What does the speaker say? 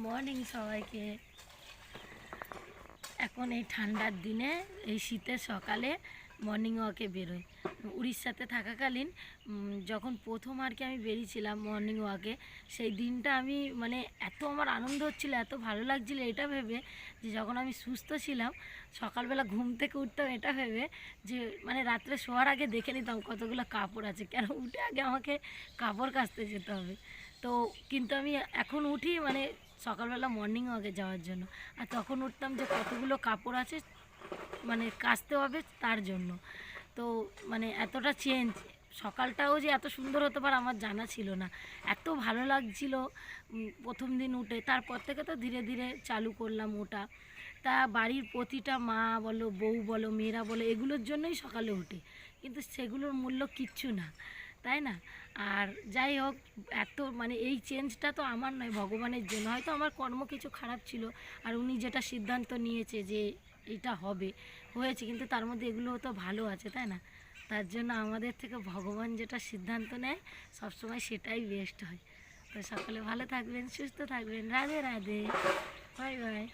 Morning সবাইকে। এখন এই ঠান্ডার দিনে এই শীতের সকালে মর্নিং ওয়াকে বেরোই। উড়িষ্যাতে থাকাকালীন যখন প্রথম আর কি আমি বেরিয়েছিলাম মর্নিং ওয়াকে, সেই দিনটা আমি মানে এত আমার আনন্দ হচ্ছিলো, এত ভালো লাগছিলো এটা ভেবে যে যখন আমি সুস্থ ছিলাম সকালবেলা ঘুম থেকে উঠতাম এটা ভেবে যে মানে রাত্রে শোয়ার আগে দেখে নিতাম কতগুলো কাপড় আছে, কেন উঠে আগে আমাকে কাপড় কাচতে যেতে হবে। তো কিন্তু আমি এখন উঠি মানে সকালবেলা মর্নিং ওয়াকে যাওয়ার জন্য, আর তখন উঠতাম যে কতগুলো কাপড় আছে মানে কাচতে হবে তার জন্য। তো মানে এতটা চেঞ্জ, সকালটাও যে এত সুন্দর হতে পারে আমার জানা ছিল না। এত ভালো লাগছিল প্রথম দিন উঠে, তারপর থেকে তো ধীরে ধীরে চালু করলাম ওটা। তা বাড়ির প্রতিটা মা বলো, বউ বলো, মেয়েরা বলো, এগুলোর জন্যই সকালে উঠে, কিন্তু সেগুলোর মূল্য কিচ্ছু না, তাই না? আর যাই হোক, এত মানে এই চেঞ্জটা তো আমার নয়, ভগবানের জন্য। হয়তো আমার কর্ম কিছু খারাপ ছিল, আর উনি যেটা সিদ্ধান্ত নিয়েছে যে এটা হবে, হয়েছে, কিন্তু তার মধ্যে এগুলোও তো ভালো আছে, তাই না? তার জন্য আমাদের থেকে ভগবান যেটা সিদ্ধান্ত নেয় সবসময় সেটাই বেস্ট হয়। তো সকলে ভালো থাকবেন, সুস্থ থাকবেন, রাধে রাধে, বাই বাই।